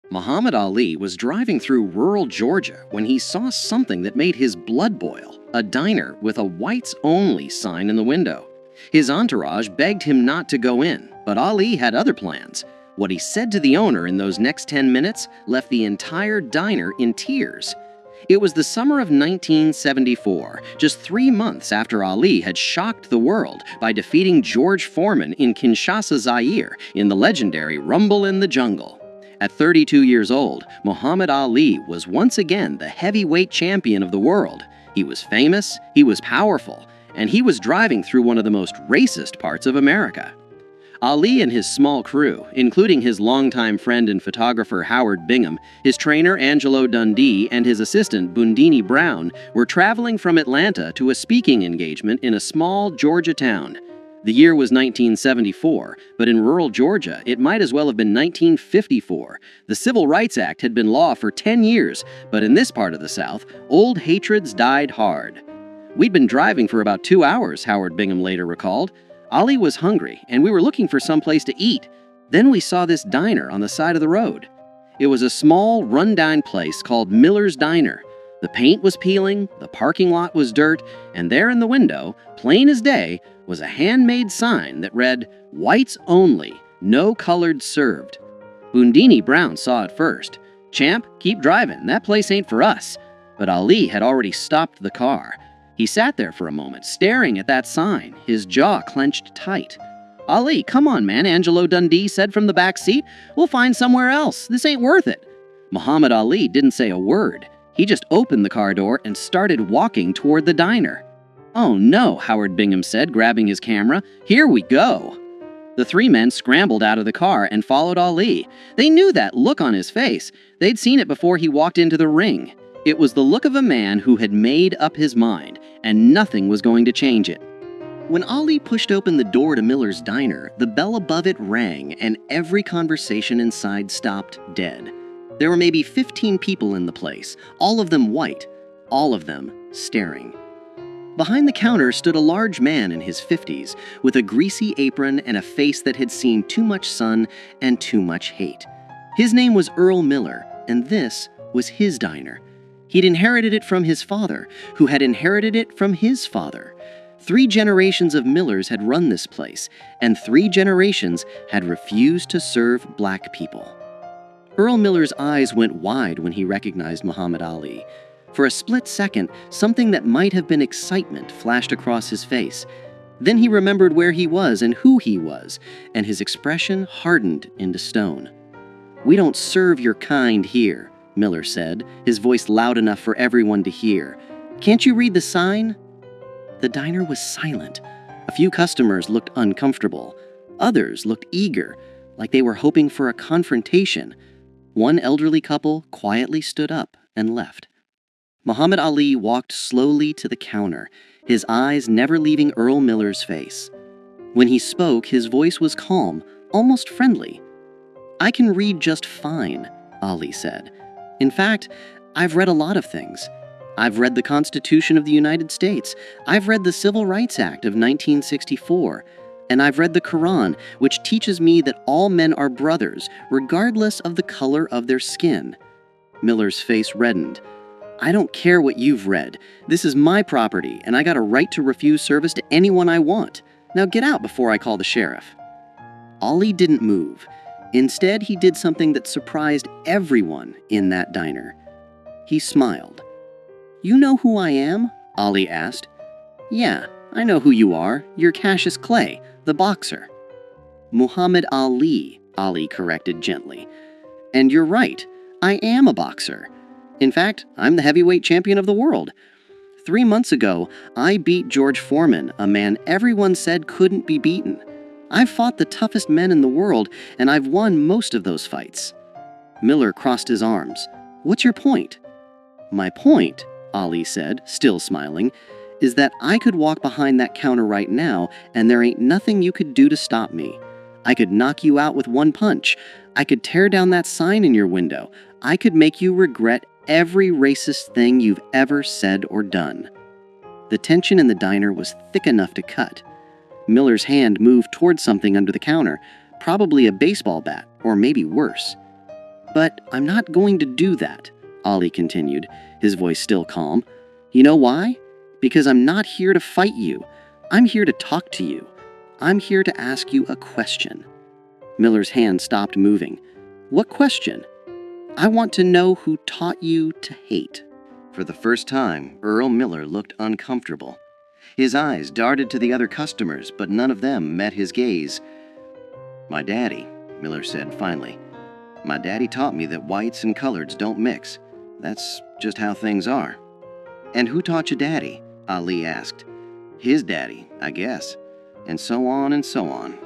Muhammad Ali was driving through rural Georgia when he saw something that made his blood boil: a diner with a whites only sign in the window. His entourage begged him not to go in, but Ali had other plans. What he said to the owner in those next 10 minutes left the entire diner in tears. It was the summer of 1974, just 3 months after Ali had shocked the world by defeating George Foreman in Kinshasa, Zaire, in the legendary Rumble in the Jungle. At 32 years old, Muhammad Ali was once again the heavyweight champion of the world. He was famous, he was powerful, and he was driving through one of the most racist parts of America. Ali and his small crew, including his longtime friend and photographer Howard Bingham, his trainer Angelo Dundee, and his assistant Bundini Brown, were traveling from Atlanta to a speaking engagement in a small Georgia town. The year was 1974, but in rural Georgia, it might as well have been 1954. The Civil Rights Act had been law for 10 years, but in this part of the South, old hatreds died hard. "We'd been driving for about 2 hours," Howard Bingham later recalled. "Ali was hungry, and we were looking for some place to eat. Then we saw this diner on the side of the road. It was a small, run-down place called Miller's Diner. The paint was peeling, the parking lot was dirt, and there in the window, plain as day, was a handmade sign that read, 'Whites only, no colored served.' Bundini Brown saw it first. 'Champ, keep driving, that place ain't for us.' But Ali had already stopped the car. He sat there for a moment, staring at that sign, his jaw clenched tight. 'Ali, come on, man,' Angelo Dundee said from the back seat. 'We'll find somewhere else. This ain't worth it.' Muhammad Ali didn't say a word. He just opened the car door and started walking toward the diner. 'Oh no,' Howard Bingham said, grabbing his camera. 'Here we go.' The three men scrambled out of the car and followed Ali. They knew that look on his face. They'd seen it before he walked into the ring. It was the look of a man who had made up his mind, and nothing was going to change it. When Ali pushed open the door to Miller's Diner, the bell above it rang, and every conversation inside stopped dead. There were maybe 15 people in the place, all of them white, all of them staring. Behind the counter stood a large man in his 50s, with a greasy apron and a face that had seen too much sun and too much hate. His name was Earl Miller, and this was his diner. He'd inherited it from his father, who had inherited it from his father. 3 generations of Millers had run this place, and 3 generations had refused to serve black people. Earl Miller's eyes went wide when he recognized Muhammad Ali. For a split second, something that might have been excitement flashed across his face. Then he remembered where he was and who he was, and his expression hardened into stone. "We don't serve your kind here," Miller said, his voice loud enough for everyone to hear. "Can't you read the sign?" The diner was silent. A few customers looked uncomfortable. Others looked eager, like they were hoping for a confrontation. One elderly couple quietly stood up and left. Muhammad Ali walked slowly to the counter, his eyes never leaving Earl Miller's face. When he spoke, his voice was calm, almost friendly. "I can read just fine," Ali said. "In fact, I've read a lot of things. I've read the Constitution of the United States. I've read the Civil Rights Act of 1964. And I've read the Quran, which teaches me that all men are brothers, regardless of the color of their skin." Miller's face reddened. "I don't care what you've read. This is my property, and I got a right to refuse service to anyone I want. Now get out before I call the sheriff." Ali didn't move. Instead, he did something that surprised everyone in that diner. He smiled. "You know who I am?" Ali asked. "Yeah, I know who you are. You're Cassius Clay, the boxer." "Muhammad Ali," Ali corrected gently. "And you're right, I am a boxer. In fact, I'm the heavyweight champion of the world. 3 months ago, I beat George Foreman, a man everyone said couldn't be beaten. I've fought the toughest men in the world, and I've won most of those fights." Miller crossed his arms. "What's your point?" "My point," Ali said, still smiling, "is that I could walk behind that counter right now, and there ain't nothing you could do to stop me. I could knock you out with one punch. I could tear down that sign in your window. I could make you regret every racist thing you've ever said or done." The tension in the diner was thick enough to cut. Miller's hand moved toward something under the counter, probably a baseball bat, or maybe worse. "But I'm not going to do that," Ali continued, his voice still calm. "You know why? Because I'm not here to fight you. I'm here to talk to you. I'm here to ask you a question." Miller's hand stopped moving. "What question?" "I want to know who taught you to hate." For the first time, Earl Miller looked uncomfortable. His eyes darted to the other customers, but none of them met his gaze. "My daddy," Miller said finally. "My daddy taught me that whites and coloreds don't mix. That's just how things are." "And who taught your daddy?" Ali asked. "His daddy, I guess." And so on,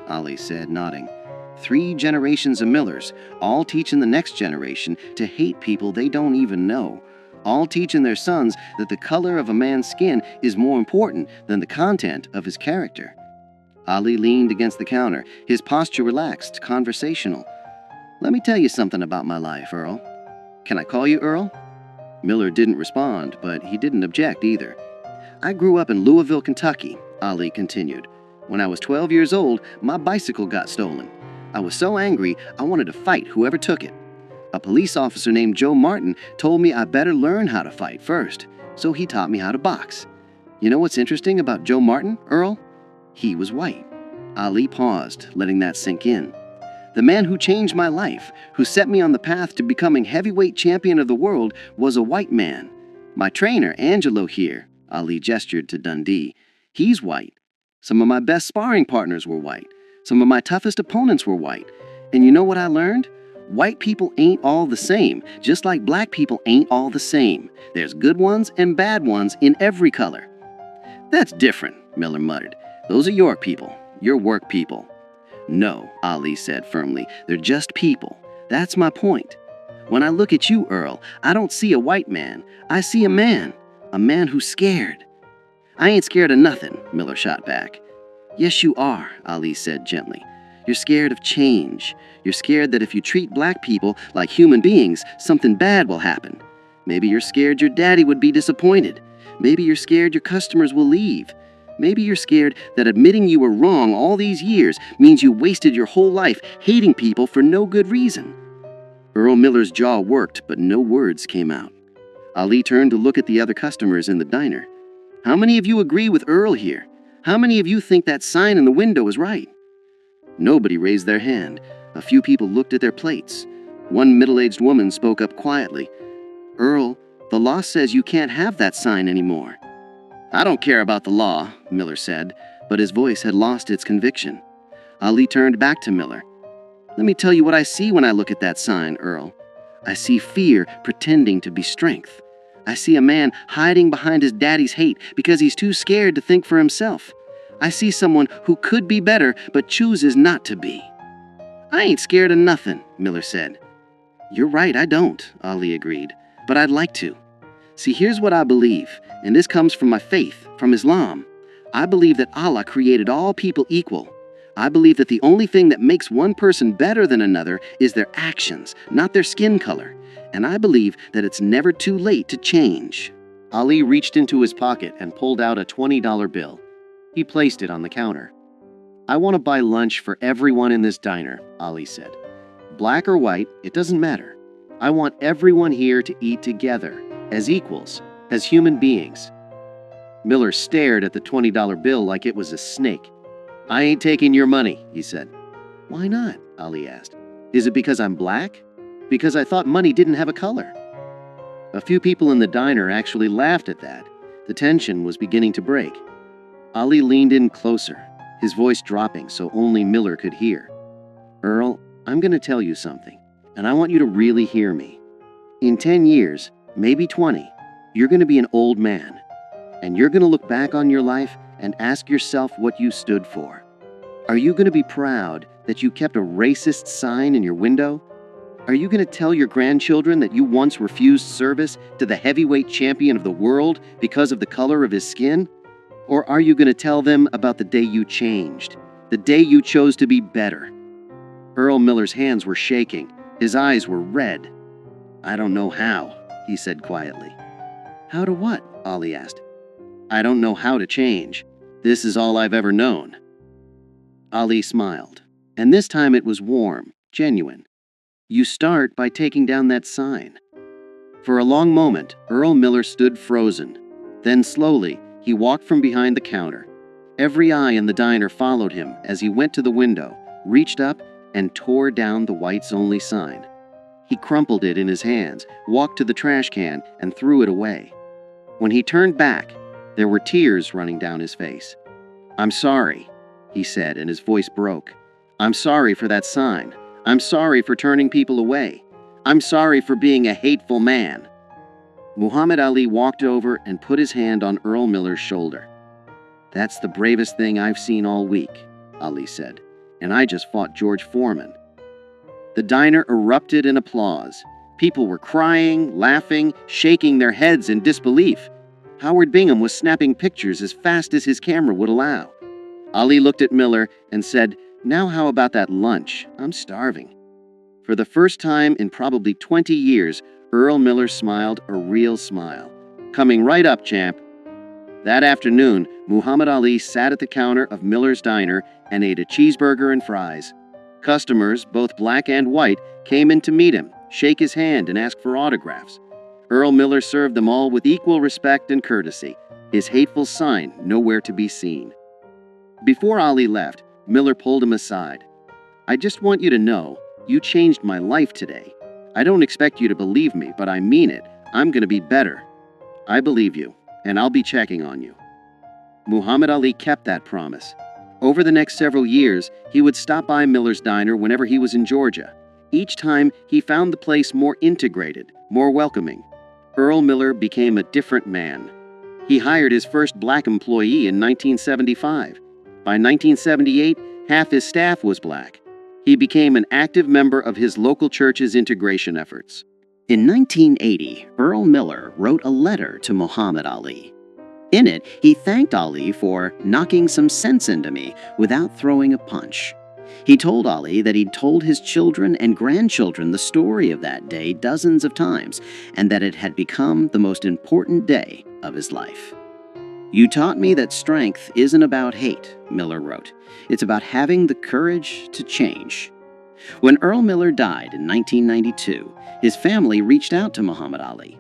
Ali said, nodding. 3 generations of Millers, all teaching the next generation to hate people they don't even know. All teaching their sons that the color of a man's skin is more important than the content of his character. Ali leaned against the counter, his posture relaxed, conversational. "Let me tell you something about my life, Earl." "Can I call you Earl?" Miller didn't respond, but he didn't object either. "I grew up in Louisville, Kentucky," Ali continued. "When I was 12 years old, my bicycle got stolen. I was so angry, I wanted to fight whoever took it. A police officer named Joe Martin told me I better learn how to fight first, so he taught me how to box. You know what's interesting about Joe Martin, Earl? He was white." Ali paused, letting that sink in. "The man who changed my life, who set me on the path to becoming heavyweight champion of the world, was a white man. My trainer, Angelo here," Ali gestured to Dundee, "he's white. Some of my best sparring partners were white. Some of my toughest opponents were white. And you know what I learned? White people ain't all the same, just like black people ain't all the same. There's good ones and bad ones in every color." "That's different," Miller muttered. "Those are your people, your work people." "No," Ali said firmly, "they're just people. That's my point. When I look at you, Earl, I don't see a white man. I see a man who's scared." "I ain't scared of nothing," Miller shot back. "Yes, you are," Ali said gently. "You're scared of change. You're scared that if you treat black people like human beings, something bad will happen. Maybe you're scared your daddy would be disappointed. Maybe you're scared your customers will leave. Maybe you're scared that admitting you were wrong all these years means you wasted your whole life hating people for no good reason." Earl Miller's jaw worked, but no words came out. Ali turned to look at the other customers in the diner. "How many of you agree with Earl here? How many of you think that sign in the window is right?" Nobody raised their hand. A few people looked at their plates. One middle-aged woman spoke up quietly. "Earl, the law says you can't have that sign anymore." "I don't care about the law," Miller said, but his voice had lost its conviction. Ali turned back to Miller. "Let me tell you what I see when I look at that sign, Earl. I see fear pretending to be strength. I see a man hiding behind his daddy's hate because he's too scared to think for himself. I see someone who could be better but chooses not to be." "I ain't scared of nothing," Miller said. "You're right, I don't," Ali agreed, "but I'd like to. See, here's what I believe, and this comes from my faith, from Islam. I believe that Allah created all people equal. I believe that the only thing that makes one person better than another is their actions, not their skin color. And I believe that it's never too late to change." Ali reached into his pocket and pulled out a $20 bill. He placed it on the counter. "I want to buy lunch for everyone in this diner," Ali said. "Black or white, it doesn't matter. I want everyone here to eat together, as equals, as human beings." Miller stared at the $20 bill like it was a snake. "I ain't taking your money," he said. "Why not?" Ali asked. "Is it because I'm black? Because I thought money didn't have a color." A few people in the diner actually laughed at that. The tension was beginning to break. Ali leaned in closer, his voice dropping so only Miller could hear. "Earl, I'm going to tell you something, and I want you to really hear me. In 10 years, maybe 20, you're going to be an old man, and you're going to look back on your life and ask yourself what you stood for. Are you going to be proud that you kept a racist sign in your window? Are you going to tell your grandchildren that you once refused service to the heavyweight champion of the world because of the color of his skin? Or are you going to tell them about the day you changed, the day you chose to be better?" Earl Miller's hands were shaking. His eyes were red. "I don't know how," he said quietly. "How to what?" Ali asked. "I don't know how to change. This is all I've ever known." Ali smiled, and this time it was warm, genuine. You start by taking down that sign. For a long moment, Earl Miller stood frozen. Then slowly, he walked from behind the counter. Every eye in the diner followed him as he went to the window, reached up, and tore down the whites-only sign. He crumpled it in his hands, walked to the trash can, and threw it away. When he turned back, there were tears running down his face. "I'm sorry," he said, and his voice broke. "I'm sorry for that sign. I'm sorry for turning people away. I'm sorry for being a hateful man." Muhammad Ali walked over and put his hand on Earl Miller's shoulder. "That's the bravest thing I've seen all week," Ali said, "and I just fought George Foreman." The diner erupted in applause. People were crying, laughing, shaking their heads in disbelief. Howard Bingham was snapping pictures as fast as his camera would allow. Ali looked at Miller and said, "Now how about that lunch? I'm starving." For the first time in probably 20 years, Earl Miller smiled a real smile. "Coming right up, champ." That afternoon, Muhammad Ali sat at the counter of Miller's diner and ate a cheeseburger and fries. Customers, both black and white, came in to meet him, shake his hand, and ask for autographs. Earl Miller served them all with equal respect and courtesy, his hateful sign nowhere to be seen. Before Ali left, Miller pulled him aside. "I just want you to know, you changed my life today. I don't expect you to believe me, but I mean it. I'm going to be better. I believe you, and I'll be checking on you." Muhammad Ali kept that promise. Over the next several years, he would stop by Miller's diner whenever he was in Georgia. Each time, he found the place more integrated, more welcoming. Earl Miller became a different man. He hired his first black employee in 1975. By 1978, half his staff was black. He became an active member of his local church's integration efforts. In 1980, Earl Miller wrote a letter to Muhammad Ali. In it, he thanked Ali for knocking some sense into me without throwing a punch. He told Ali that he'd told his children and grandchildren the story of that day dozens of times, and that it had become the most important day of his life. "You taught me that strength isn't about hate," Miller wrote. "It's about having the courage to change." When Earl Miller died in 1992, his family reached out to Muhammad Ali.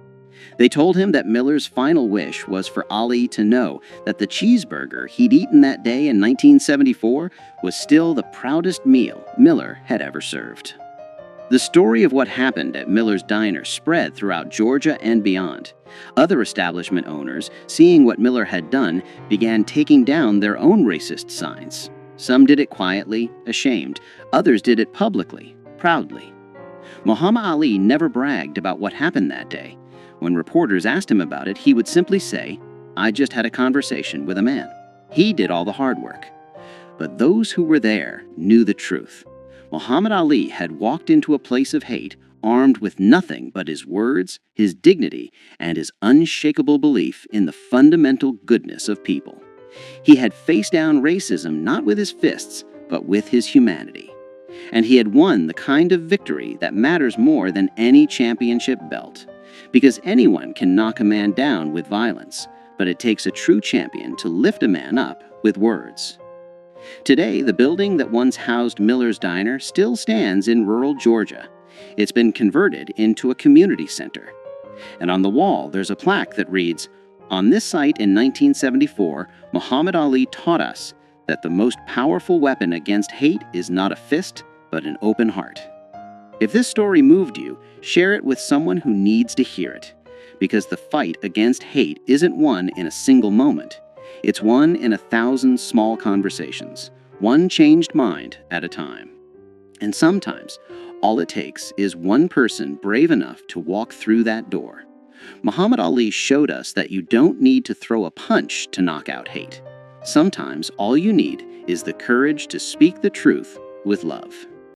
They told him that Miller's final wish was for Ali to know that the cheeseburger he'd eaten that day in 1974 was still the proudest meal Miller had ever served. The story of what happened at Miller's diner spread throughout Georgia and beyond. Other establishment owners, seeing what Miller had done, began taking down their own racist signs. Some did it quietly, ashamed. Others did it publicly, proudly. Muhammad Ali never bragged about what happened that day. When reporters asked him about it, he would simply say, "I just had a conversation with a man. He did all the hard work." But those who were there knew the truth. Muhammad Ali had walked into a place of hate, armed with nothing but his words, his dignity, and his unshakable belief in the fundamental goodness of people. He had faced down racism not with his fists, but with his humanity. And he had won the kind of victory that matters more than any championship belt. Because anyone can knock a man down with violence, but it takes a true champion to lift a man up with words. Today, the building that once housed Miller's Diner still stands in rural Georgia. It's been converted into a community center. And on the wall, there's a plaque that reads, "On this site in 1974, Muhammad Ali taught us that the most powerful weapon against hate is not a fist, but an open heart." If this story moved you, share it with someone who needs to hear it. Because the fight against hate isn't won in a single moment. It's won in 1,000 small conversations, one changed mind at a time. And sometimes, all it takes is one person brave enough to walk through that door. Muhammad Ali showed us that you don't need to throw a punch to knock out hate. Sometimes all you need is the courage to speak the truth with love.